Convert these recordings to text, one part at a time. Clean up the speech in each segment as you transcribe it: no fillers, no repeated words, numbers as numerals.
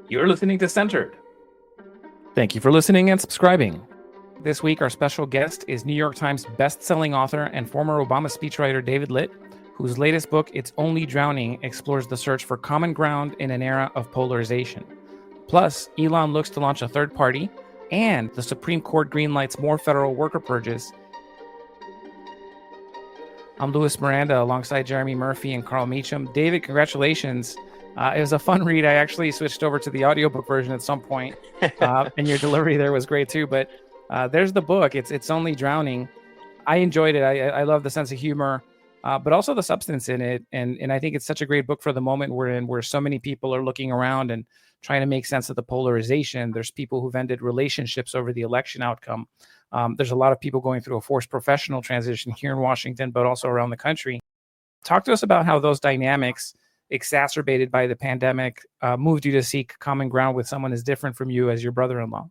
You're listening to Centered. Thank you for listening and subscribing. This week, our special guest is New York Times best-selling author and former Obama speechwriter David Litt, whose latest book, It's Only Drowning, explores the search for common ground in an era of polarization. Plus, Elon looks to launch a third party, and the Supreme Court greenlights more federal worker purges. I'm Louis Miranda alongside Jeremy Murphy and Carl Meacham. David, congratulations. It was a fun read. I actually switched over to the audiobook version at some point, and your delivery there was great too. But there's the book. It's Only Drowning. I enjoyed it. I love the sense of humor, but also the substance in it. And I think it's such a great book for the moment we're in, where so many people are looking around and trying to make sense of the polarization. There's people who've ended relationships over the election outcome. There's a lot of people going through a forced professional transition here in Washington, but also around the country. Talk to us about how those dynamics, exacerbated by the pandemic, moved you to seek common ground with someone as different from you as your brother-in-law.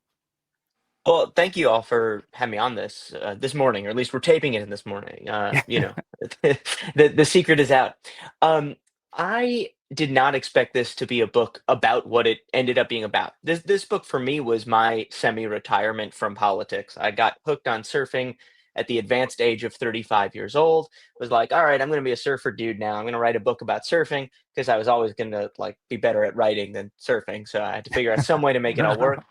Well, thank you all for having me on this morning, or at least we're taping it in this morning. The secret is out. I did not expect this to be a book about what it ended up being about. This book for me was my semi-retirement from politics. I got hooked on surfing at the advanced age of 35 years old. Was like, all right, I'm going to be a surfer dude now. I'm going to write a book about surfing because I was always going to be better at writing than surfing. So I had to figure out some way to make it all work.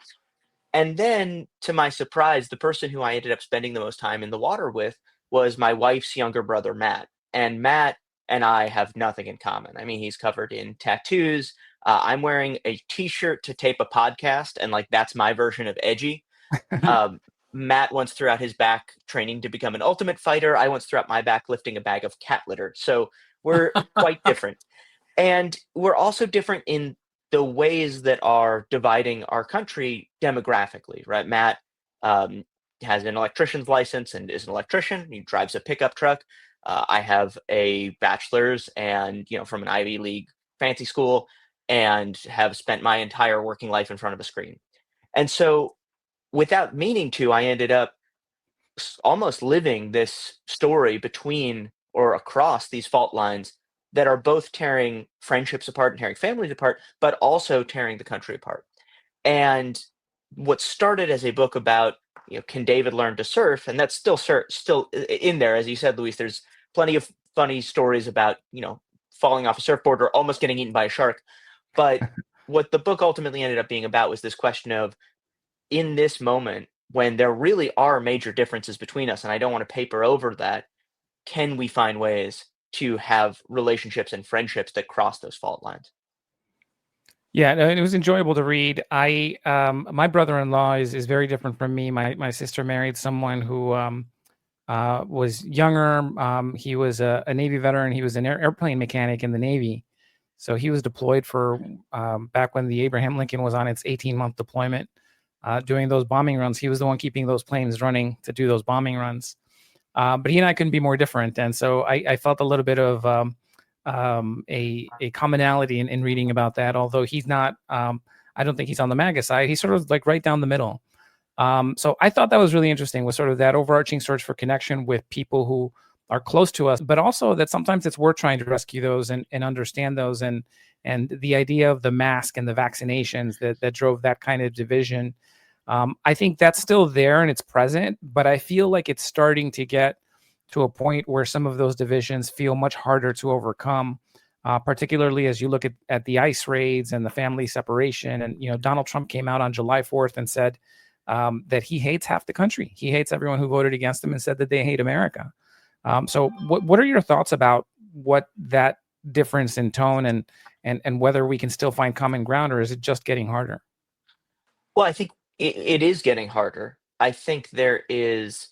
And then, to my surprise, the person who I ended up spending the most time in the water with was my wife's younger brother, Matt. And Matt and I have nothing in common. I mean, he's covered in tattoos. I'm wearing a T-shirt to tape a podcast, and that's my version of edgy. Um, Matt once threw out his back training to become an ultimate fighter. I once threw out my back lifting a bag of cat litter. So we're quite different. And we're also different in the ways that are dividing our country demographically, right? Matt um, has an electrician's license and is an electrician. He drives a pickup truck. I have a bachelor's and, from an Ivy League fancy school, and have spent my entire working life in front of a screen. And so, without meaning to, I ended up almost living this story between or across these fault lines that are both tearing friendships apart and tearing families apart, but also tearing the country apart. And what started as a book about, can David learn to surf? And that's still in there, as you said, Luis. There's plenty of funny stories about falling off a surfboard or almost getting eaten by a shark. But what the book ultimately ended up being about was this question of, in this moment when there really are major differences between us, and I don't want to paper over that, can we find ways to have relationships and friendships that cross those fault lines? Yeah, no, it was enjoyable to read. My brother-in-law is very different from me. My sister married someone who was younger. He was a Navy veteran. He was an airplane mechanic in the Navy. So he was deployed for back when the Abraham Lincoln was on its 18-month deployment, doing those bombing runs. He was the one keeping those planes running to do those bombing runs. But he and I couldn't be more different. And so I felt a little bit of a commonality in reading about that, although he's not, I don't think he's on the MAGA side. He's sort of right down the middle. So I thought that was really interesting, was sort of that overarching search for connection with people who are close to us, but also that sometimes it's worth trying to rescue those and understand those, and the idea of the mask and the vaccinations that drove that kind of division. I think that's still there and it's present, but I feel like it's starting to get to a point where some of those divisions feel much harder to overcome, particularly as you look at the ICE raids and the family separation. And, Donald Trump came out on July 4th and said that he hates half the country. He hates everyone who voted against him and said that they hate America. So what are your thoughts about what that difference in tone and whether we can still find common ground, or is it just getting harder? Well, I think it is getting harder. I think there is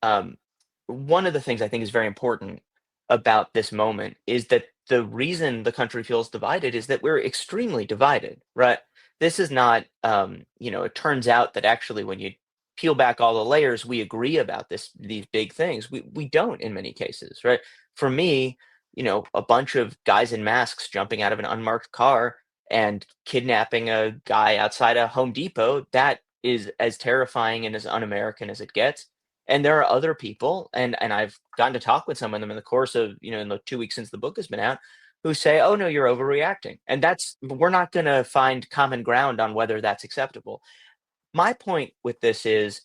um, one of the things I think is very important about this moment is that the reason the country feels divided is that we're extremely divided, right? This is not, it turns out that actually when you peel back all the layers, we agree about these big things. We don't in many cases, right? For me, a bunch of guys in masks jumping out of an unmarked car and kidnapping a guy outside a Home Depot, that is as terrifying and as un-American as it gets. And there are other people, and I've gotten to talk with some of them in the course of, in the 2 weeks since the book has been out, who say, "Oh no, you're overreacting," and we're not going to find common ground on whether that's acceptable. My point with this is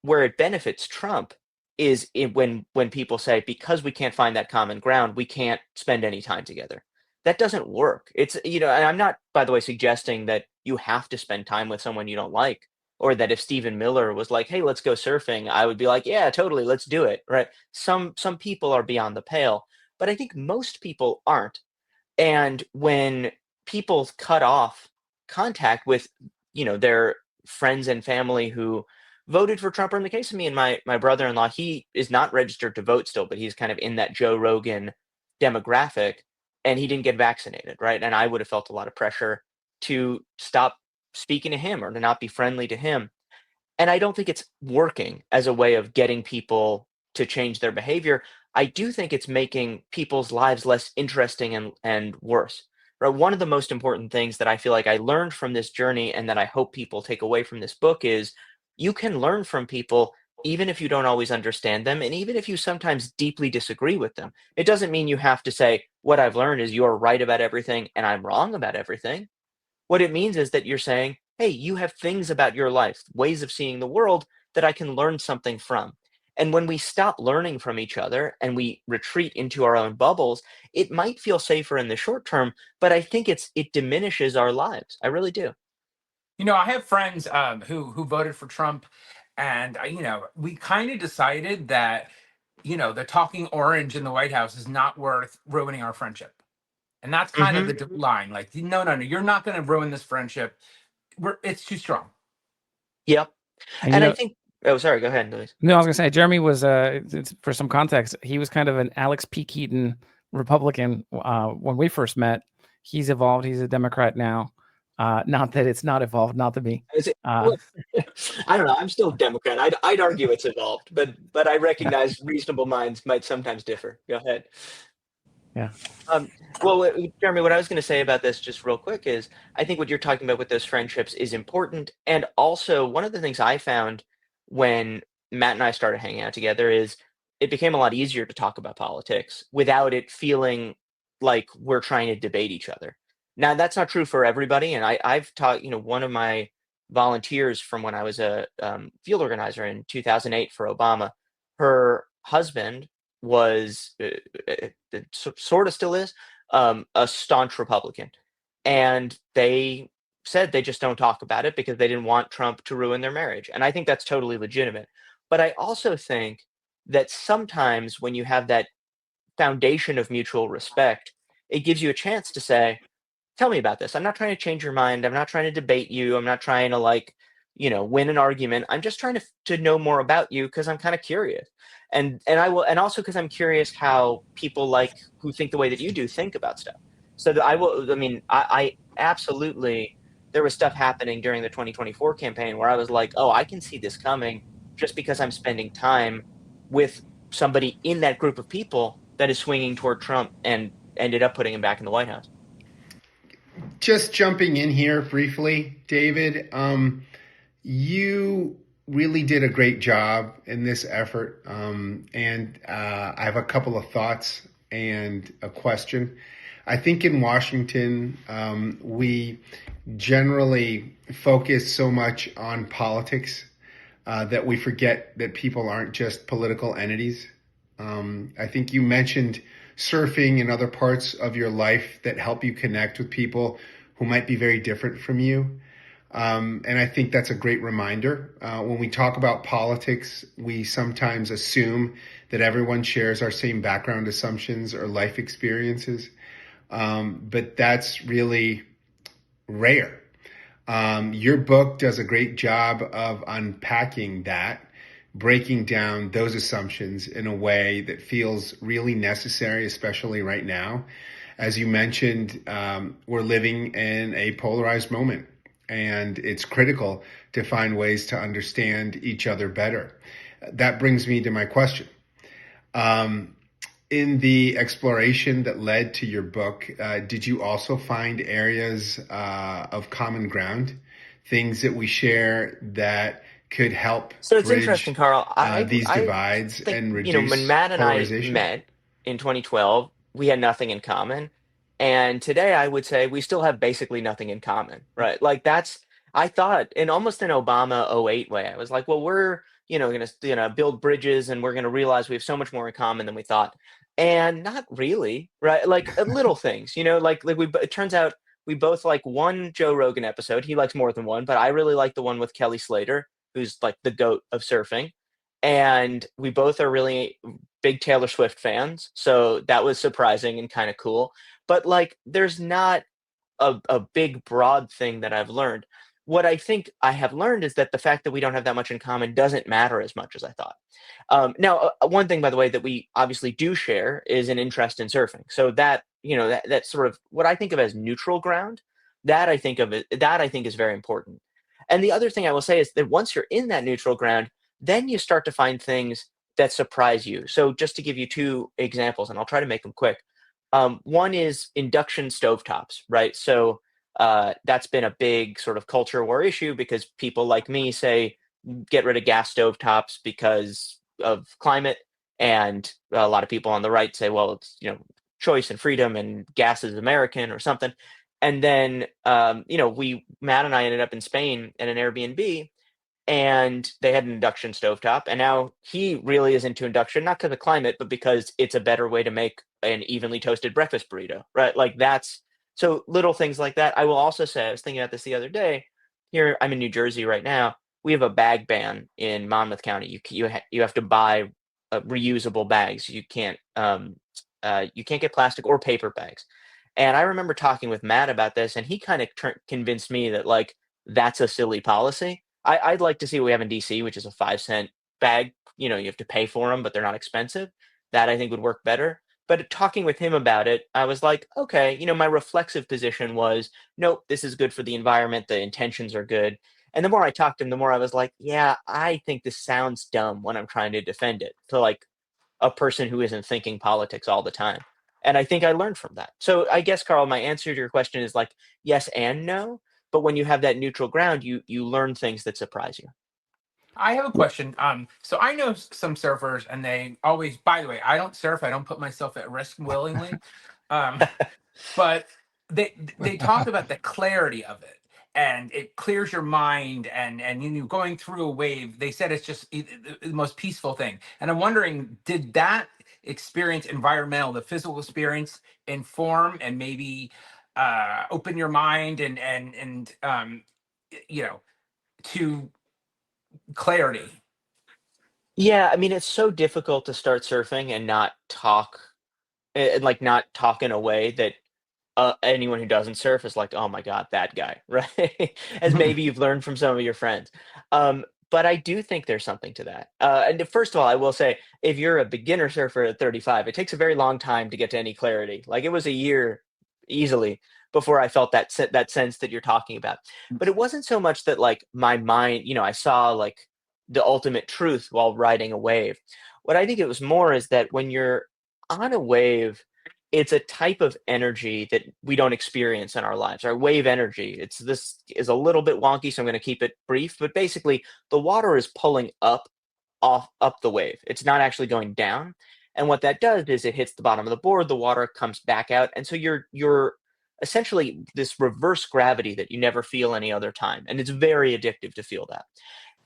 where it benefits Trump is when people say, because we can't find that common ground, we can't spend any time together. That doesn't work. And I'm not, by the way, suggesting that you have to spend time with someone you don't like, or that if Stephen Miller was like, "Hey, let's go surfing," I would be like, "Yeah, totally, let's do it." Right? Some people are beyond the pale, but I think most people aren't. And when people cut off contact with, their friends and family who voted for Trump, or in the case of me and my brother-in-law, he is not registered to vote still, but he's kind of in that Joe Rogan demographic, and he didn't get vaccinated, right? And I would have felt a lot of pressure to stop speaking to him or to not be friendly to him. And I don't think it's working as a way of getting people to change their behavior. I do think it's making people's lives less interesting and worse. Right? One of the most important things that I feel like I learned from this journey and that I hope people take away from this book is you can learn from people even if you don't always understand them and even if you sometimes deeply disagree with them. It doesn't mean you have to say, "What I've learned is you're right about everything and I'm wrong about everything." What it means is that you're saying, "Hey, you have things about your life, ways of seeing the world that I can learn something from." And when we stop learning from each other and we retreat into our own bubbles, it might feel safer in the short term, but I think it diminishes our lives. I really do. I have friends who voted for Trump, and we kind of decided that the talking orange in the White House is not worth ruining our friendship, and that's kind of Hmm. the line. Like, no, no, no, you're not going to ruin this friendship. It's too strong. Yep. And And I think, oh, sorry, go ahead, Louise. no, I was gonna say Jeremy was for some context, he was kind of an Alex P. Keaton Republican when we first met. He's evolved. He's a Democrat now. Not that it's not evolved, not to be. Is it, Uh, well, I don't know. I'm still a Democrat. I'd argue it's evolved, but I yeah, recognize reasonable minds might sometimes differ. Go ahead. yeah. Um, well, Jeremy, what I was going to say about this just real quick is I think what you're talking about with those friendships is important. And also, one of the things I found when Matt and I started hanging out together is it became a lot easier to talk about politics without it feeling like we're trying to debate each other. Now, that's not true for everybody. And I've taught, one of my volunteers from when I was a field organizer in 2008 for Obama, her husband was sort of still is a staunch Republican, and they said they just don't talk about it because they didn't want Trump to ruin their marriage, and I think that's totally legitimate. But I also think that sometimes when you have that foundation of mutual respect, it gives you a chance to say, "Tell me about this. I'm not trying to change your mind. I'm not trying to debate you. I'm not trying to win an argument. I'm just trying to know more about you because I'm kind of curious." And I will, and also because I'm curious how people who think the way that you do think about stuff. So that I will, I mean, I absolutely, there was stuff happening during the 2024 campaign where I was like, "Oh, I can see this coming," just because I'm spending time with somebody in that group of people that is swinging toward Trump and ended up putting him back in the White House. Just jumping in here briefly, David, you really did a great job in this effort. And I have a couple of thoughts and a question. I think in Washington, we generally focus so much on politics that we forget that people aren't just political entities. I think you mentioned surfing and other parts of your life that help you connect with people who might be very different from you. And I think that's a great reminder. When we talk about politics, we sometimes assume that everyone shares our same background assumptions or life experiences. But that's really rare. Your book does a great job of unpacking that, breaking down those assumptions in a way that feels really necessary, especially right now. As you mentioned, we're living in a polarized moment, and it's critical to find ways to understand each other better. That brings me to my question. In the exploration that led to your book, did you also find areas of common ground, things that we share that could help So it's interesting, bridge Carl. these I divides think, and when reduce Matt and I polarization? met in 2012, we had nothing in common. And today I would say we still have basically nothing in common, right? Like I thought in almost an Obama '08 way, I was like, well, we're, going to, build bridges and we're going to realize we have so much more in common than we thought. And not really, right? Like little things, like it turns out we both like one Joe Rogan episode. He likes more than one, but I really like the one with Kelly Slater, who's like the goat of surfing. And we both are really big Taylor Swift fans. So that was surprising and kind of cool. But like, there's not a big, broad thing that I've learned. What I think I have learned is that the fact that we don't have that much in common doesn't matter as much as I thought. Now, one thing, by the way, that we obviously do share is an interest in surfing. So that, that's sort of what I think of as neutral ground. That I think is very important. And the other thing I will say is that once you're in that neutral ground, then you start to find things that surprise you. So just to give you two examples, and I'll try to make them quick. One is induction stovetops, right? So that's been a big sort of culture war issue because people like me say get rid of gas stovetops because of climate, and a lot of people on the right say, well, it's choice and freedom, and gas is American or something. And then Matt and I ended up in Spain at an Airbnb, and they had an induction stovetop, and now he really is into induction, not because of climate, but because it's a better way to make an evenly toasted breakfast burrito, right? Like that's so little things like that. I will also say, I was thinking about this the other day. Here, I'm in New Jersey right now. We have a bag ban in Monmouth County. You have to buy reusable bags. You can't get plastic or paper bags. And I remember talking with Matt about this, and he kind of convinced me that like that's a silly policy. I'd like to see what we have in DC, which is a 5-cent bag. You have to pay for them, but they're not expensive. That I think would work better. But talking with him about it, I was like, okay, my reflexive position was, nope, this is good for the environment. The intentions are good. And the more I talked to him, the more I was like, yeah, I think this sounds dumb when I'm trying to defend it to like a person who isn't thinking politics all the time. And I think I learned from that. So I guess, Carl, my answer to your question is like yes and no. But when you have that neutral ground, you learn things that surprise you. I have a question. So I know some surfers, and they always. By the way, I don't surf. I don't put myself at risk willingly. But they talk about the clarity of it, and it clears your mind, and going through a wave. They said it's just the most peaceful thing. And I'm wondering, did that experience, the physical experience, inform and maybe open your mind and to clarity? Yeah, I mean, it's so difficult to start surfing and not talk, and like not talk in a way that anyone who doesn't surf is like, oh my God, that guy, right? As maybe you've learned from some of your friends. But I do think there's something to that. And first of all, I will say, if you're a beginner surfer at 35, it takes a very long time to get to any clarity. Like it was a year easily before I felt that sense that you're talking about. But it wasn't so much that like my mind, I saw like the ultimate truth while riding a wave. What I think it was more is that when you're on a wave, it's a type of energy that we don't experience in our lives. Our wave energy. This is a little bit wonky, so I'm going to keep it brief. But basically, the water is pulling up the wave. It's not actually going down. And what that does is it hits the bottom of the board. The water comes back out, and so you're essentially this reverse gravity that you never feel any other time. And it's very addictive to feel that.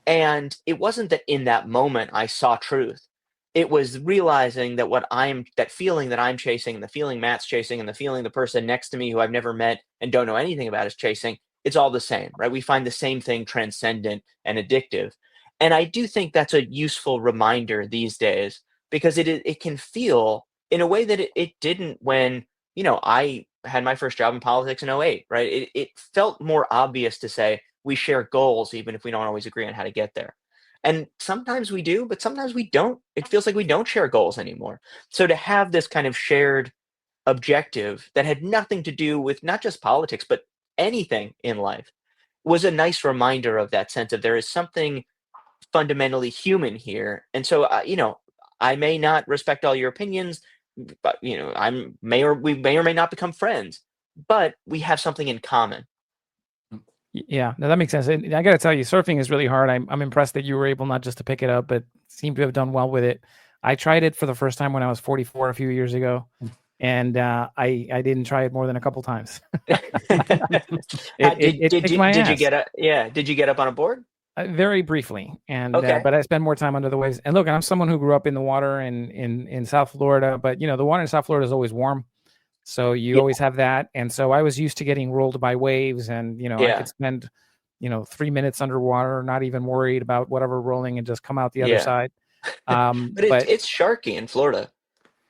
And it wasn't that in that moment I saw truth. It was realizing that that feeling that I'm chasing, and the feeling Matt's chasing, and the feeling the person next to me who I've never met and don't know anything about is chasing, it's all the same, right? We find the same thing transcendent and addictive. And I do think that's a useful reminder these days, because it can feel in a way that it didn't when, I had my first job in politics in '08, right? It felt more obvious to say we share goals, even if we don't always agree on how to get there. And sometimes we do, but sometimes we don't. It feels like we don't share goals anymore. So to have this kind of shared objective that had nothing to do with not just politics, but anything in life was a nice reminder of that sense of there is something fundamentally human here. And so, I may not respect all your opinions, but, we may or may not become friends, but we have something in common. Yeah, no, that makes sense. And I got to tell you, surfing is really hard. I'm impressed that you were able not just to pick it up, but seem to have done well with it. I tried it for the first time when I was 44 a few years ago. and I didn't try it more than a couple times. It Did kicked you my did you ass. get up? Yeah, did you get up on a board? Very briefly, and Okay. but I spend more time under the waves. And look, I'm someone who grew up in the water in South Florida, but the water in South Florida is always warm, so you Yeah, always have that. And so I was used to getting rolled by waves, and I could yeah, spend 3 minutes underwater, not even worried about whatever rolling, and just come out the other yeah. side. But it's But it's sharky in Florida,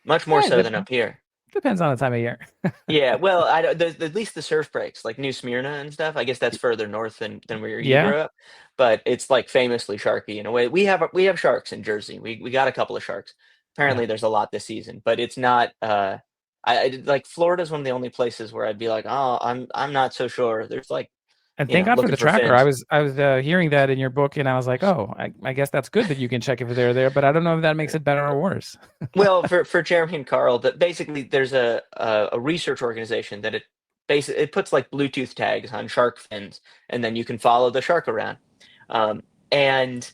much more yeah, so than up here. depends on the time of year. Yeah, well, I don't, at least the surf breaks, like New Smyrna and stuff. I guess that's further north than where you Yeah, grew up, but it's like famously sharky in a way. We have sharks in Jersey. We got a couple of sharks. yeah. Apparently, there's a lot this season, but it's not. Like Florida's one of the only places where I'd be like, oh, I'm not so sure. There's like And thank God for looking the for tracker. I fins. was I was hearing that in your book, and I was like, oh, I guess that's good that you can check if they're there, but I don't know if that makes it better or worse. Well, for Jeremy and Carl, that basically there's a research organization that it puts like Bluetooth tags on shark fins, and then you can follow the shark around. And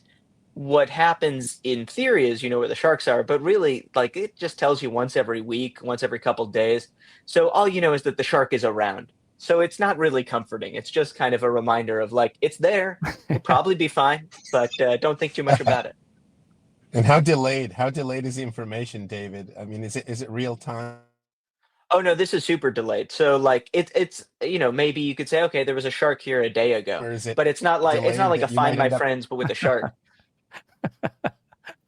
what happens in theory is you know where the sharks are, but really like it just tells you once every week, once every couple days. So all you know is that the shark is around. So it's not really comforting. It's just kind of a reminder of like it's there. You'll probably be fine, but don't think too much about it. And how delayed? How delayed is the information, David? I mean, is it real time? Oh no, this is super delayed. So like it's maybe you could say okay, there was a shark here a day ago, Or is it but it's not delayed like a that you Find might My end up? Friends but with a shark.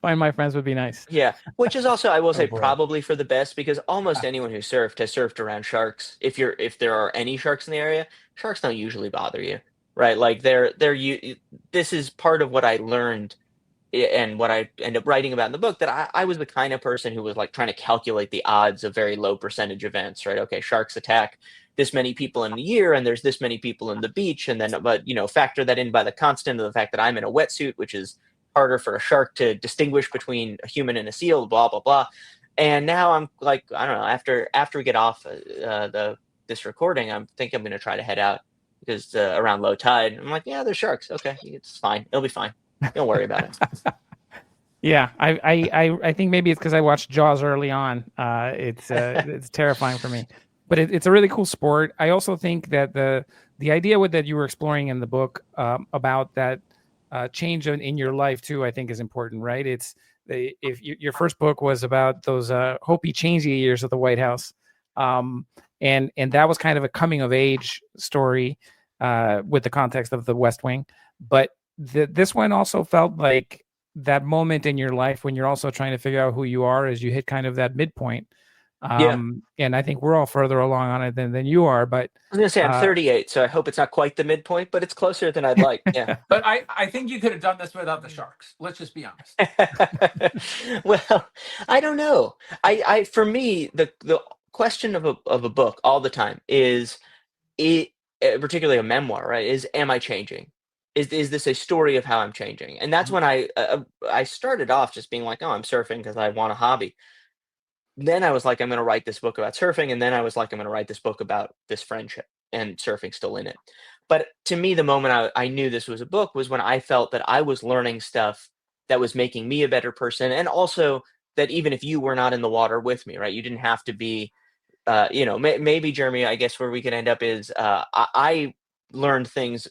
Find My Friends would be nice. Yeah, which is also I will Oh say boy. probably for the best because almost anyone who surfed has surfed around sharks. If there are any sharks in the area, sharks don't usually bother you, right? Like this is part of what I learned and what I end up writing about in the book that I was the kind of person who was like trying to calculate the odds of very low percentage events, right? Okay, sharks attack this many people in the year, and there's this many people in the beach, and then but factor that in by the constant of the fact that I'm in a wetsuit, which is harder for a shark to distinguish between a human and a seal, blah blah blah. And now I'm like, I don't know. After we get off this recording, I think I'm going to try to head out because around low tide, I'm like, yeah, there's sharks. Okay, it's fine. It'll be fine. Don't worry about it. Yeah, I think maybe it's because I watched Jaws early on. It's terrifying for me, but it's a really cool sport. I also think that the idea that you were exploring in the book about that change in your life too, I think is important, right? If your first book was about those hopey changey years at the White House, and that was kind of a coming of age story with the context of the West Wing, but this one also felt like that moment in your life when you're also trying to figure out who you are as you hit kind of that midpoint. Yeah. And I think we're all further along on it than you are, but I was gonna say I'm uh, 38, so I hope it's not quite the midpoint, but it's closer than I'd like. Yeah. But I think you could have done this without the sharks. Let's just be honest. Well, I don't know. I for me the question of a book all the time is it particularly a memoir, right? Is am I changing? Is this a story of how I'm changing? And that's when I started off just being like, oh, I'm surfing because I want a hobby. Then I was like, I'm going to write this book about surfing, and then I was like, I'm going to write this book about this friendship and surfing still in it. But to me, the moment I knew this was a book was when I felt that I was learning stuff that was making me a better person, and also that even if you were not in the water with me, right, you didn't have to be maybe Jeremy, I guess where we could end up is I learned things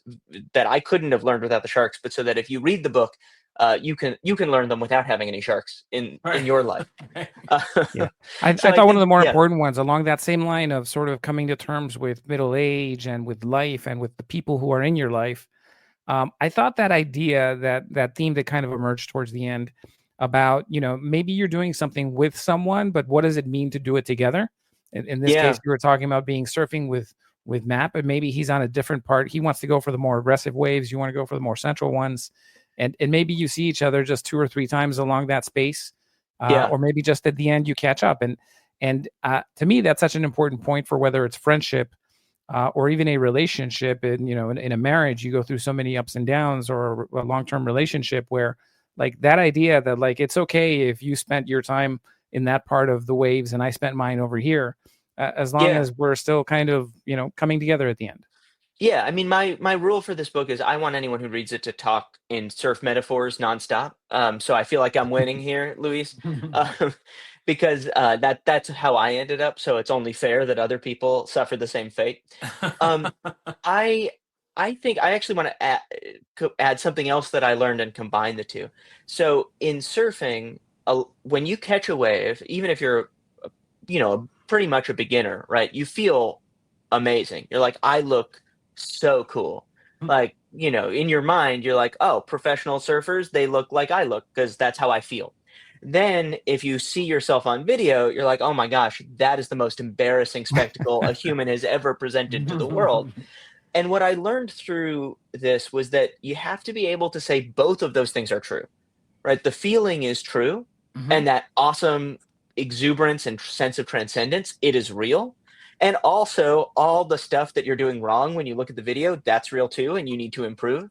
that I couldn't have learned without the sharks, but so that if you read the book, you can learn them without having any sharks in your life. yeah, I So I thought one of think, the more yeah, important ones along that same line of sort of coming to terms with middle age and with life and with the people who are in your life. I thought that idea, that theme that kind of emerged towards the end about, maybe you're doing something with someone, but what does it mean to do it together? In this case, yeah, you were talking about being surfing with Matt, but maybe he's on a different part. He wants to go for the more aggressive waves. You want to go for the more central ones. And maybe you see each other just 2 or 3 times along that space. yeah, Or maybe just at the end you catch up. And to me, that's such an important point for whether it's friendship or even a relationship. And in a marriage, you go through so many ups and downs, or a long-term relationship where like that idea that like it's okay if you spent your time in that part of the waves and I spent mine over here, as long yeah. as we're still kind of coming together at the end. Yeah, I mean, my rule for this book is I want anyone who reads it to talk in surf metaphors nonstop. So I feel like I'm winning here, Luis, um, because that's how I ended up. So it's only fair that other people suffer the same fate. Um, I I think I actually want to add something else that I learned and combine the two. So in surfing, when you catch a wave, even if you're pretty much a beginner, right? You feel amazing. You're like, I look so cool. Like, in your mind, you're like, oh, professional surfers, they look like I look because that's how I feel. Then if you see yourself on video, you're like, oh my gosh, that is the most embarrassing spectacle a human has ever presented to the world. And what I learned through this was that you have to be able to say both of those things are true, right? The feeling is true, Mhm. and that awesome exuberance and sense of transcendence, it is real. And also, all the stuff that you're doing wrong when you look at the video, that's real too, and you need to improve.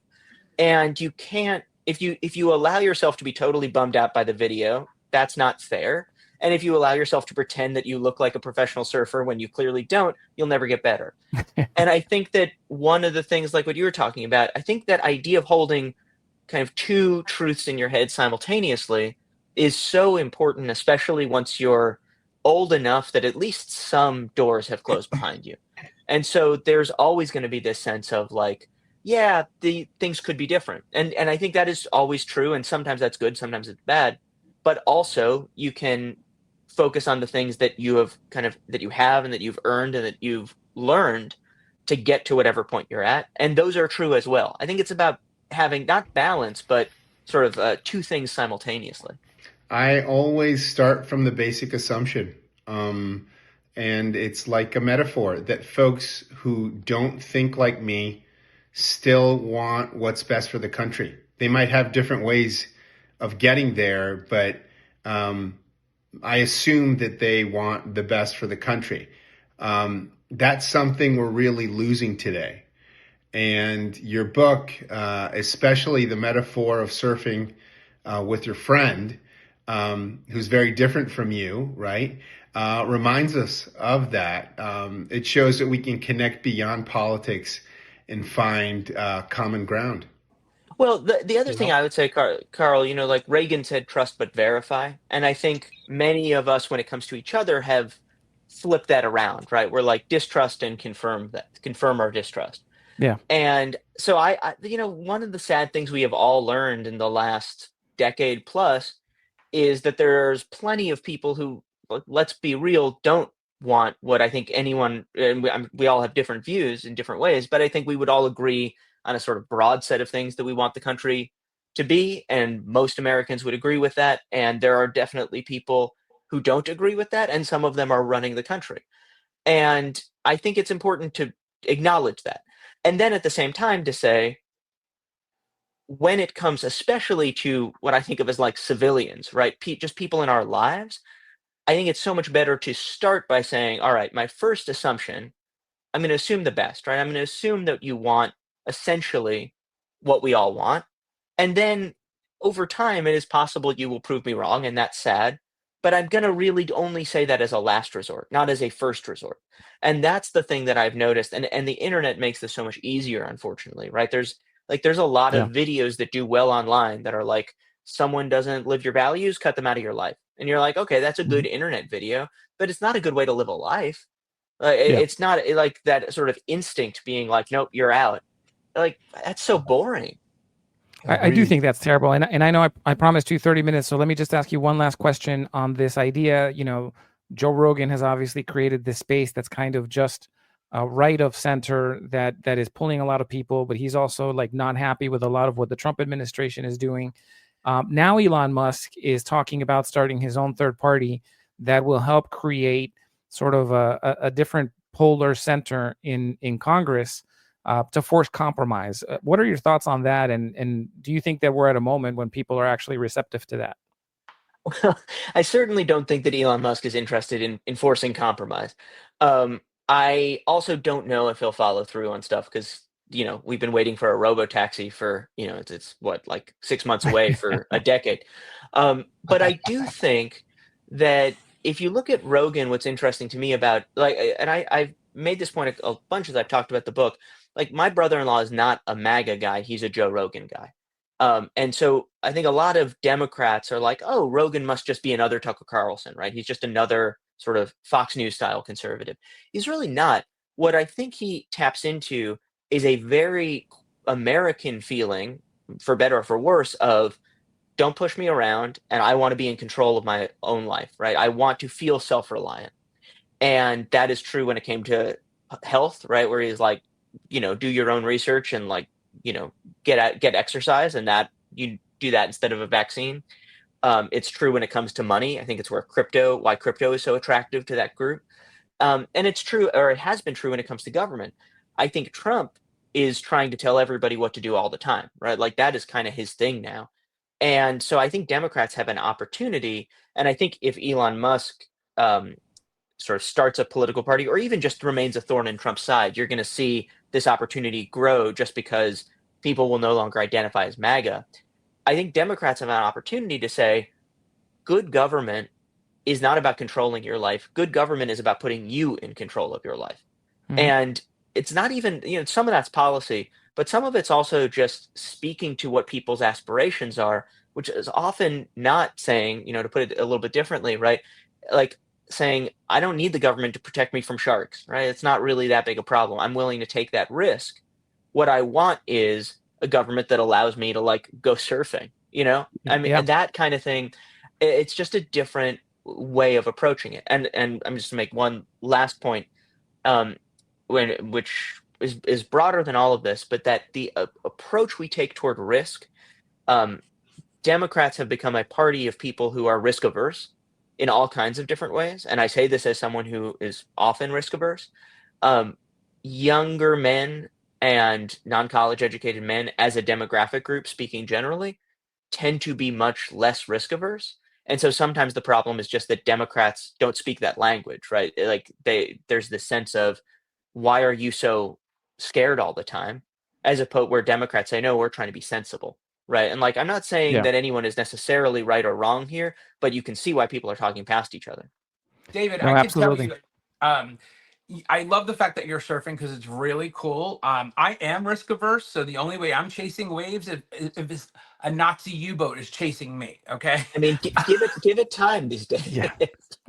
And you can't, if you allow yourself to be totally bummed out by the video, that's not fair. And if you allow yourself to pretend that you look like a professional surfer when you clearly don't, you'll never get better. And I think that one of the things, like what you were talking about, I think that idea of holding kind of two truths in your head simultaneously is so important, especially once you're old enough that at least some doors have closed behind you. And so there's always going to be this sense of like, yeah, the things could be different. And I think that is always true. And sometimes that's good, sometimes it's bad. But also you can focus on the things that you have that you have and that you've earned and that you've learned to get to whatever point you're at. And those are true as well. I think it's about having not balance, but sort of two things simultaneously. I always start from the basic assumption. Um, and it's like a metaphor that folks who don't think like me still want what's best for the country. They might have different ways of getting there, but I assume that they want the best for the country. That's something we're really losing today. And your book, especially the metaphor of surfing with your friend, who's very different from you, right, reminds us of that. It shows that we can connect beyond politics and find common ground. Well, the other You thing know? I would say, Carl, like Reagan said, trust but verify. And I think many of us, when it comes to each other, have flipped that around, right? We're like distrust and confirm our distrust. Yeah. And so one of the sad things we have all learned in the last decade plus is that there's plenty of people who, let's be real, don't want what I think anyone, and we all have different views in different ways, but I think we would all agree on a sort of broad set of things that we want the country to be, and most Americans would agree with that. And there are definitely people who don't agree with that, and some of them are running the country. And I think it's important to acknowledge that. And then at the same time to say, when it comes especially to what I think of as like civilians, right? Just people in our lives, I think it's so much better to start by saying, all right, my first assumption, I'm going to assume the best, right? I'm going to assume that you want essentially what we all want. And then over time, it is possible you will prove me wrong, and that's sad. But I'm going to really only say that as a last resort, not as a first resort. And that's the thing that I've noticed. And the internet makes this so much easier, unfortunately, right? There's a lot Yeah. of videos that do well online that are like, someone doesn't live your values, cut them out of your life. And you're like, okay, that's a good Mhm. internet video, but it's not a good way to live a life. Yeah. It's not like that sort of instinct being like, nope, you're out. Like, that's so boring. I do Agreed. think that's terrible. And I know I promised you 30 minutes. So let me just ask you one last question on this idea. Joe Rogan has obviously created this space that's kind of just right of center that is pulling a lot of people, but he's also like not happy with a lot of what the Trump administration is doing. Now Elon Musk is talking about starting his own third party that will help create sort of a different polar center in Congress to force compromise. What are your thoughts on that? And do you think that we're at a moment when people are actually receptive to that? Well, I certainly don't think that Elon Musk is interested in enforcing compromise. I also don't know if he'll follow through on stuff because, we've been waiting for a robo taxi for, it's what, like 6 months away for a decade. But I do think that if you look at Rogan, what's interesting to me about and I've made this point a bunch as I've talked about the book, like my brother-in-law is not a MAGA guy. He's a Joe Rogan guy. And so I think a lot of Democrats are like, oh, Rogan must just be another Tucker Carlson, right? He's just another sort of Fox News style conservative. He's really not. What I think he taps into is a very American feeling, for better or for worse, of don't push me around and I want to be in control of my own life, right? I want to feel self-reliant. And that is true when it came to health, right? Where he's like, do your own research and like, get exercise, and that you do that instead of a vaccine. It's true when it comes to money. I think it's why crypto is so attractive to that group. And it's true, or it has been true when it comes to government. I think Trump is trying to tell everybody what to do all the time, right? Like that is kind of his thing now. And so I think Democrats have an opportunity. And I think if Elon Musk sort of starts a political party or even just remains a thorn in Trump's side, you're going to see this opportunity grow just because people will no longer identify as MAGA. I think Democrats have an opportunity to say, good government is not about controlling your life. Good government is about putting you in control of your life. Mhm. And it's not even, some of that's policy, but some of it's also just speaking to what people's aspirations are, which is often not saying, to put it a little bit differently, right? Like saying, I don't need the government to protect me from sharks, right? It's not really that big a problem. I'm willing to take that risk. What I want is a government that allows me to like go surfing, I mean, Yeah. that kind of thing. It's just a different way of approaching it. And I'm just to make one last point, which is broader than all of this, but that the approach we take toward risk, Democrats have become a party of people who are risk averse in all kinds of different ways. And I say this as someone who is often risk averse. Younger men and non-college educated men as a demographic group, speaking generally, tend to be much less risk averse. And so sometimes the problem is just that Democrats don't speak that language, right? Like there's this sense of, why are you so scared all the time? As opposed where Democrats say, no, we're trying to be sensible, right? And like, I'm not saying Yeah. that anyone is necessarily right or wrong here, but you can see why people are talking past each other. David, No, I can tell absolutely. you, I love the fact that you're surfing because it's really cool. I am risk averse, so the only way I'm chasing waves if it's a Nazi U-boat is chasing me. Okay. I mean, give it time these days. Yeah.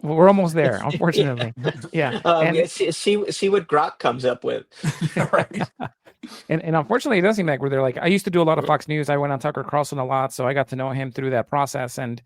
We're almost there, Yeah. unfortunately. Yeah. Yeah, And see what Grok comes up with. Right. and unfortunately, it does seem like where they're like, I used to do a lot of Fox News. I went on Tucker Carlson a lot, so I got to know him through that process. And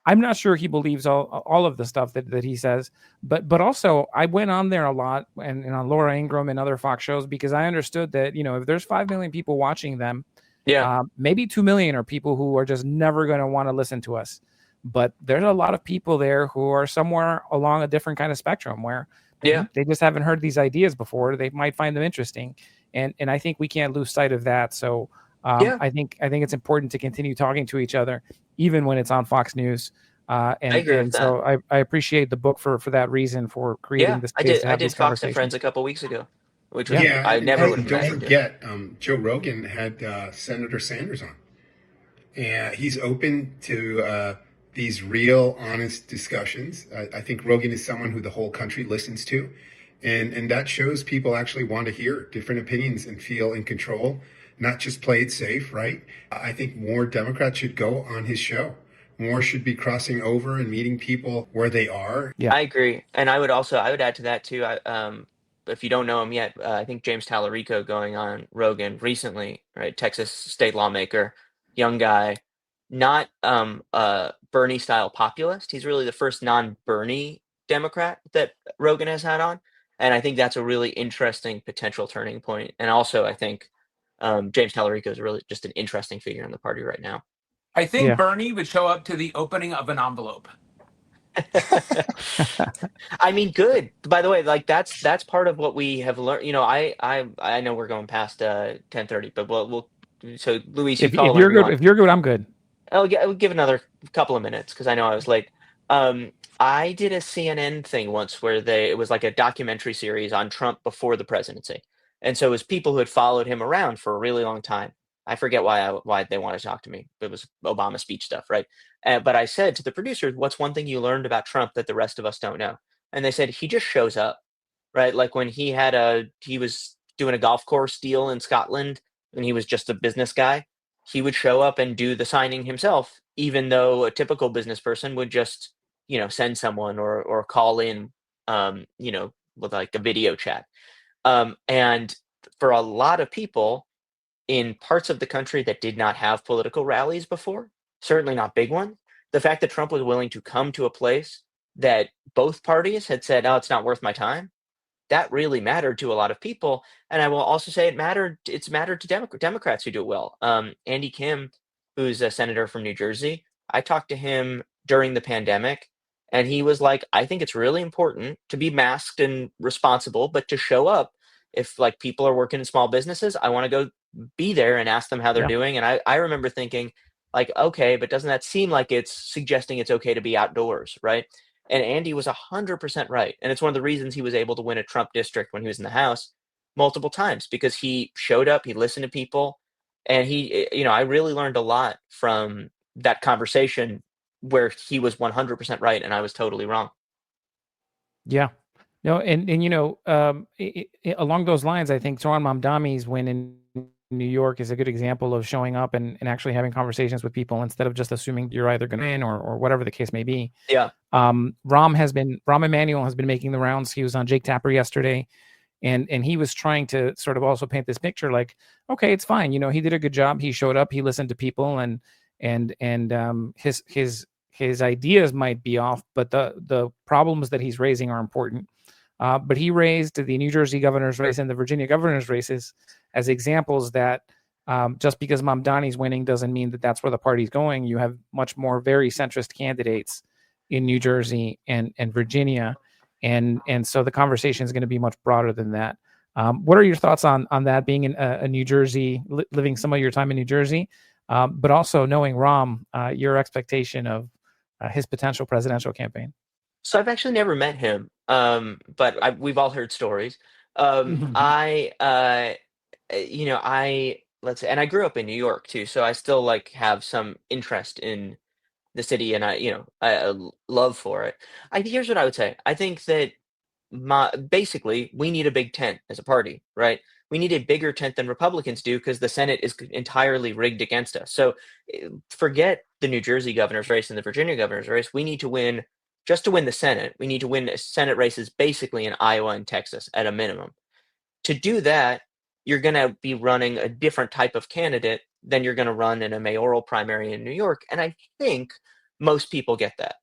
I'm not sure he believes all of the stuff that he says, but also I went on there a lot and on Laura Ingraham and other Fox shows because I understood that if there's 5 million people watching them, Yeah. maybe 2 million are people who are just never going to want to listen to us. But there's a lot of people there who are somewhere along a different kind of spectrum where Yeah. they just haven't heard these ideas before. They might find them interesting. And I think we can't lose sight of that. So Yeah. I think it's important to continue talking to each other, even when it's on Fox News. I agree with So I appreciate the book for that reason, for creating the space to I have did these Fox and Friends conversations. a couple weeks ago, which was Yeah. I and never hey, would have don't imagined. forget, Joe Rogan had Senator Sanders on. And he's open to these real, honest discussions. I think Rogan is someone who the whole country listens to. And that shows people actually want to hear different opinions and feel in control, not just play it safe, right? I think more Democrats should go on his show. More should be crossing over and meeting people where they are. Yeah. I agree, and I would add to that too. If you don't know him yet, I think James Tallarico going on Rogan recently, right? Texas state lawmaker, young guy, not Bernie style populist. He's really the first non-Bernie Democrat that Rogan has had on, and I think that's a really interesting potential turning point. And also, I think James Tallarico is really just an interesting figure in the party right now. I think Yeah. Bernie would show up to the opening of an envelope. I mean, good. By the way, like that's part of what we have learned. I know we're going past 10:30, but we'll. So Luis, you If call you're whenever you good, want. if you're good, I'm good. I'll give another couple of minutes because I know I was late. I did a CNN thing once where it was like a documentary series on Trump before the presidency, and so it was people who had followed him around for a really long time. I forget why they wanted to talk to me. It was Obama speech stuff, right? But I said to the producers, "What's one thing you learned about Trump that the rest of us don't know?" And they said he just shows up, right? Like when he was doing a golf course deal in Scotland, and he was just a business guy. he would show up and do the signing himself, even though a typical business person would just, send someone or call in, with like a video chat. And for a lot of people in parts of the country that did not have political rallies before, certainly not big ones, the fact that Trump was willing to come to a place that both parties had said, "Oh, it's not worth my time," that really mattered to a lot of people. And I will also say it's mattered to Democrats who do it well. Andy Kim, who's a senator from New Jersey, I talked to him during the pandemic, and he was like, I think it's really important to be masked and responsible, but to show up. If like people are working in small businesses, I want to go be there and ask them how they're Yeah. doing. And I remember thinking, like, okay, but doesn't that seem like it's suggesting it's okay to be outdoors, right? And Andy was 100% right. And it's one of the reasons he was able to win a Trump district when he was in the House multiple times, because he showed up, he listened to people, and I really learned a lot from that conversation where he was 100% right and I was totally wrong. Yeah. No, and along those lines, I think Zohran Mamdani's win in New York is a good example of showing up and actually having conversations with people instead of just assuming you're either going to win or whatever the case may be. Yeah. Rahm Emanuel has been making the rounds. He was on Jake Tapper yesterday, and he was trying to sort of also paint this picture like, okay, it's fine. He did a good job. He showed up. He listened to people, and his ideas might be off, but the problems that he's raising are important. But he raised the New Jersey governor's race and the Virginia governor's races as examples that just because Mamdani's winning doesn't mean that that's where the party's going. You have much more very centrist candidates in New Jersey and Virginia, and so the conversation is going to be much broader than that. What are your thoughts on that, being in a New Jersey, living some of your time in New Jersey, but also knowing Rahm, your expectation of his potential presidential campaign? So I've actually never met him, but we've all heard stories. Mhm. Let's say, and I grew up in New York too, so I still like have some interest in the city, and love for it. Here's what I would say. I think that basically we need a big tent as a party, right? We need a bigger tent than Republicans do because the Senate is entirely rigged against us. So forget the New Jersey governor's race and the Virginia governor's race. We need to win, just to win the Senate. We need to win Senate races basically in Iowa and Texas at a minimum. To do that, you're going to be running a different type of candidate than you're going to run in a mayoral primary in New York. And I think most people get that.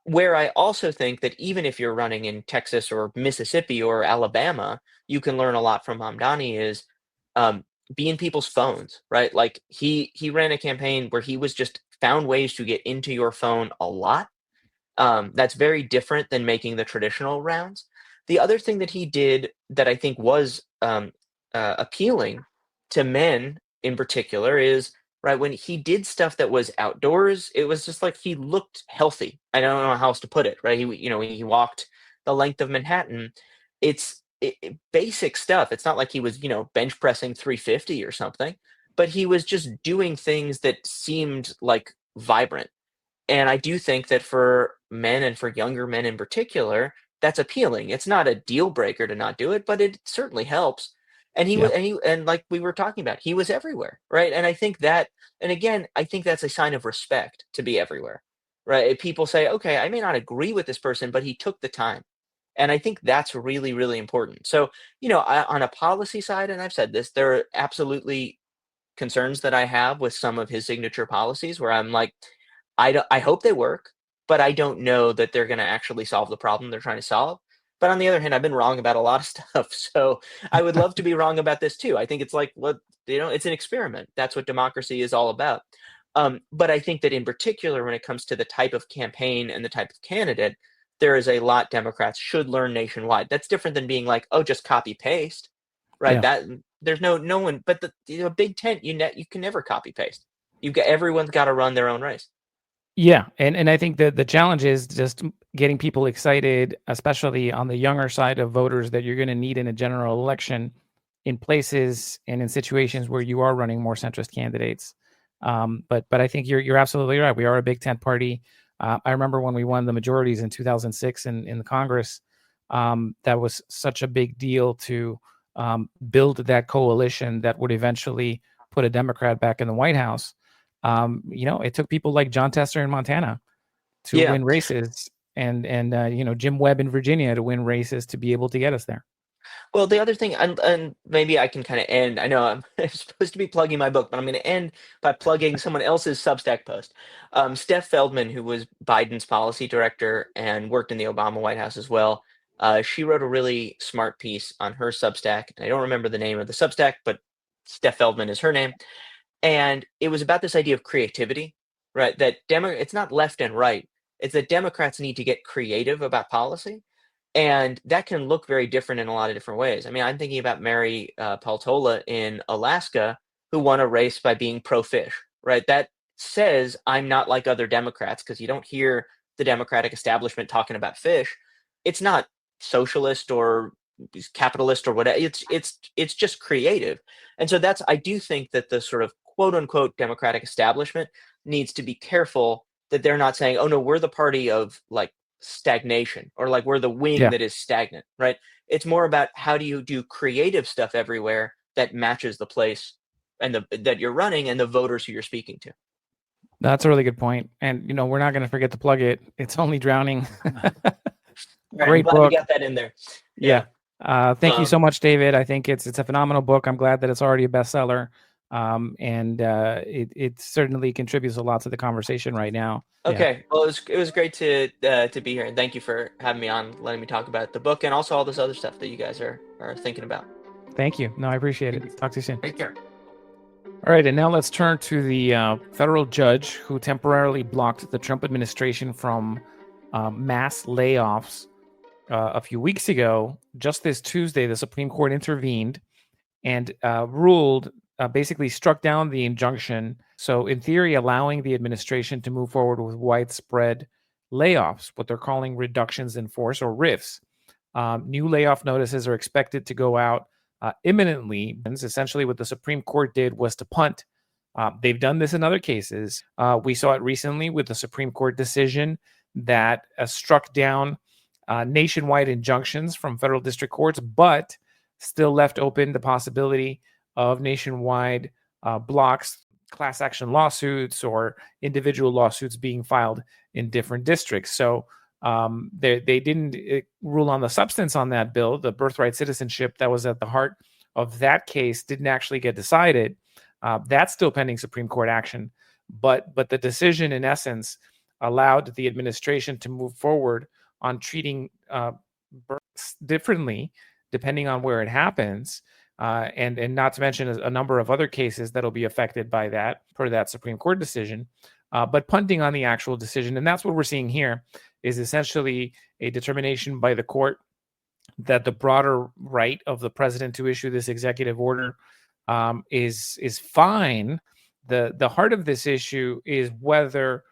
Where I also think that even if you're running in Texas or Mississippi or Alabama, you can learn a lot from Hamdani is be in people's phones, right? Like he ran a campaign where he was just found ways to get into your phone a lot. That's very different than making the traditional rounds. The other thing that he did that I think was appealing to men in particular is, right, when he did stuff that was outdoors, it was just like he looked healthy. I don't know how else to put it, right? He walked the length of Manhattan. It's basic stuff. It's not like he was, bench pressing 350 or something, but he was just doing things that seemed like vibrant. And I do think that for men and for younger men in particular, that's appealing. It's not a deal breaker to not do it, but it certainly helps. And he Yeah. was, and like we were talking about, he was everywhere, right? And I think that, and again, I think that's a sign of respect to be everywhere, right? If people say, okay, I may not agree with this person, but he took the time. And I think that's really, really important. So, on a policy side, and I've said this, there are absolutely concerns that I have with some of his signature policies where I'm like, I hope they work, but I don't know that they're going to actually solve the problem they're trying to solve. But on the other hand, I've been wrong about a lot of stuff. So I would love to be wrong about this too. I think it's like, it's an experiment. That's what democracy is all about. But I think that in particular, when it comes to the type of campaign and the type of candidate, there is a lot Democrats should learn nationwide. That's different than being like, oh, just copy paste, right? Yeah. That there's no one, but the big tent, you can never copy paste. Everyone's got to run their own race. Yeah, and I think that the challenge is just getting people excited, especially on the younger side of voters, that you're going to need in a general election in places and in situations where you are running more centrist candidates. But I think you're absolutely right. We are a big tent party. I remember when we won the majorities in 2006 in the Congress, that was such a big deal to build that coalition that would eventually put a Democrat back in the White House. It took people like John Tester in Montana to Yeah. win races, and Jim Webb in Virginia to win races to be able to get us there. Well, the other thing, and maybe I can kind of end. I know I'm supposed to be plugging my book, but I'm going to end by plugging someone else's Substack post. Steph Feldman, who was Biden's policy director and worked in the Obama White House as well, she wrote a really smart piece on her Substack. And I don't remember the name of the Substack, but Steph Feldman is her name. And it was about this idea of creativity, right? That it's not left and right. It's that Democrats need to get creative about policy. And that can look very different in a lot of different ways. I mean, I'm thinking about Mary Peltola in Alaska, who won a race by being pro-fish, right? That says I'm not like other Democrats, because you don't hear the Democratic establishment talking about fish. It's not socialist or capitalist or whatever. It's just creative. And so I do think that the sort of quote unquote Democratic establishment needs to be careful that they're not saying, oh no, we're the party of like stagnation, or like we're the wing that is stagnant, right? It's more about how do you do creative stuff everywhere that matches the place and that you're running and the voters who you're speaking to. That's a really good point. And, we're not going to forget to plug it. It's Only Drowning. Great book. We got that in there. Yeah. Thank you so much, David. I think it's a phenomenal book. I'm glad that it's already a bestseller. And it certainly contributes a lot to the conversation right now. Okay. Well, it was great to be here, and thank you for having me on, letting me talk about the book and also all this other stuff that you guys are thinking about. Thank you. No, I appreciate it. Talk to you soon. Take care. All right, and now let's turn to the federal judge who temporarily blocked the Trump administration from mass layoffs a few weeks ago. Just this Tuesday, the Supreme Court intervened and ruled, basically struck down the injunction. So in theory, allowing the administration to move forward with widespread layoffs, what they're calling reductions in force, or RIFs. New layoff notices are expected to go out imminently. And essentially what the Supreme Court did was to punt. They've done this in other cases. We saw it recently with the Supreme Court decision that struck down nationwide injunctions from federal district courts, but still left open the possibility of nationwide blocks, class action lawsuits, or individual lawsuits being filed in different districts. So they didn't rule on the substance on that bill. The birthright citizenship that was at the heart of that case didn't actually get decided. That's still pending Supreme Court action. But the decision, in essence, allowed the administration to move forward on treating births differently depending on where it happens. And not to mention a number of other cases that'll be affected by that, per that Supreme Court decision. But punting on the actual decision. And that's what we're seeing here, is essentially a determination by the court that the broader right of the president to issue this executive order is fine. The heart of this issue is whether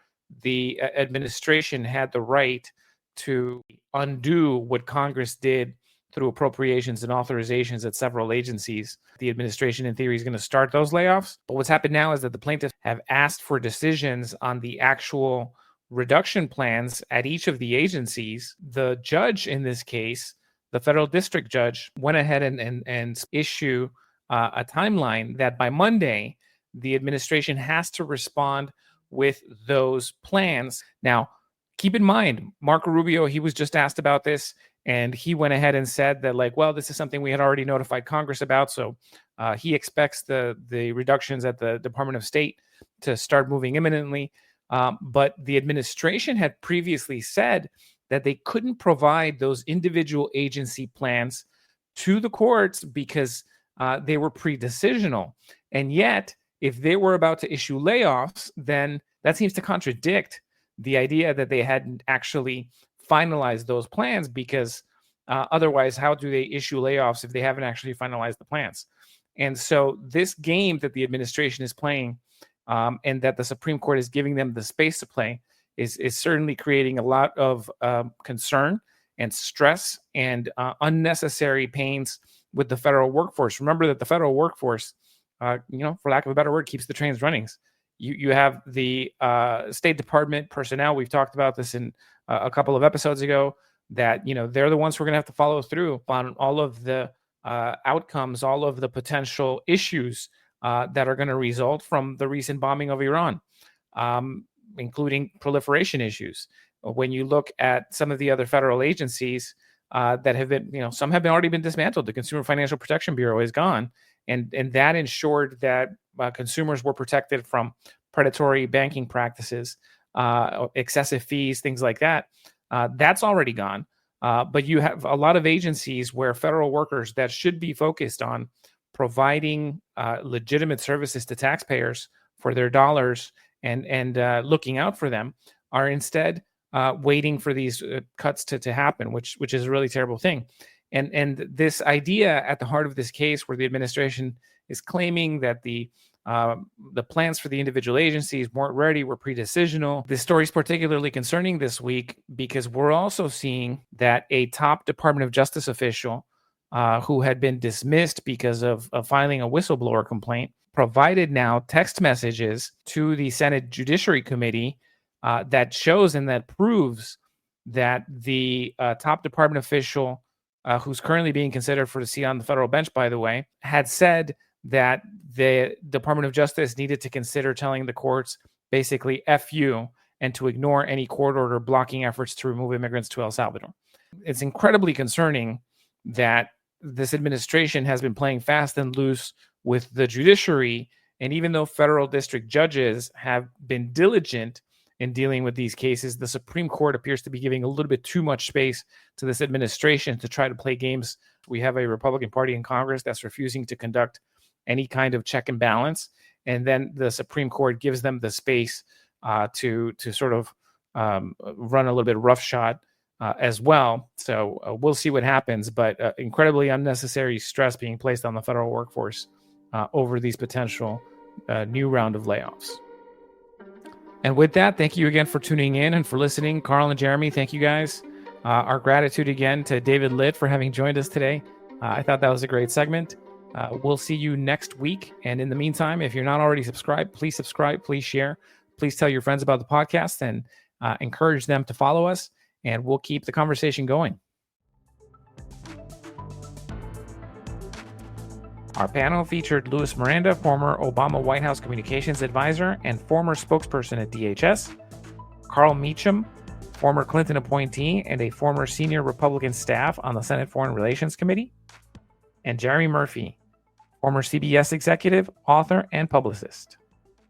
the administration had the right to undo what Congress did through appropriations and authorizations at several agencies. The administration, in theory, is going to start those layoffs. But what's happened now is that the plaintiffs have asked for decisions on the actual reduction plans at each of the agencies. The judge in this case, the federal district judge, went ahead and issue a timeline that by Monday, the administration has to respond with those plans. Now, keep in mind, Marco Rubio, he was just asked about this, and he went ahead and said that, like, well, this is something we had already notified Congress about. So he expects the reductions at the Department of State to start moving imminently. But the administration had previously said that they couldn't provide those individual agency plans to the courts because they were pre-decisional. And yet, if they were about to issue layoffs, then that seems to contradict the idea that they hadn't actually finalized those plans, because otherwise, how do they issue layoffs if they haven't actually finalized the plans? And so this game that the administration is playing, and that the Supreme Court is giving them the space to play, is certainly creating a lot of concern and stress and unnecessary pains with the federal workforce. Remember that the federal workforce, for lack of a better word, keeps the trains running. You have the State Department personnel. We've talked about this in a couple of episodes ago, that they're the ones who are going to have to follow through on all of the outcomes, all of the potential issues that are going to result from the recent bombing of Iran, including proliferation issues. When you look at some of the other federal agencies that have been, some have already been dismantled. The Consumer Financial Protection Bureau is gone, and that ensured that consumers were protected from predatory banking practices, excessive fees, things like that. That's already gone. But you have a lot of agencies where federal workers that should be focused on providing legitimate services to taxpayers for their dollars and looking out for them are instead waiting for these cuts to happen, which is a really terrible thing. And this idea at the heart of this case, where the administration is claiming that the plans for the individual agencies weren't ready, were pre-decisional. This story is particularly concerning this week because we're also seeing that a top Department of Justice official who had been dismissed because of filing a whistleblower complaint provided now text messages to the Senate Judiciary Committee that shows and that proves that the top department official, who's currently being considered for the seat on the federal bench, by the way, had said that the Department of Justice needed to consider telling the courts basically F you and to ignore any court order blocking efforts to remove immigrants to El Salvador. It's incredibly concerning that this administration has been playing fast and loose with the judiciary. And even though federal district judges have been diligent in dealing with these cases, the Supreme Court appears to be giving a little bit too much space to this administration to try to play games. We have a Republican Party in Congress that's refusing to conduct any kind of check and balance. And then the Supreme Court gives them the space to sort of run a little bit roughshod as well. So we'll see what happens, but incredibly unnecessary stress being placed on the federal workforce over these potential new round of layoffs. And with that, thank you again for tuning in and for listening. Carl and Jeremy, thank you guys. Our gratitude again to David Litt for having joined us today. I thought that was a great segment. We'll see you next week. And in the meantime, if you're not already subscribed, please subscribe, please share, please tell your friends about the podcast and encourage them to follow us, and we'll keep the conversation going. Our panel featured Louis Miranda, former Obama White House communications advisor and former spokesperson at DHS, Carl Meacham, former Clinton appointee and a former senior Republican staff on the Senate Foreign Relations Committee, and Jeremy Murphy, former CBS executive, author, and publicist.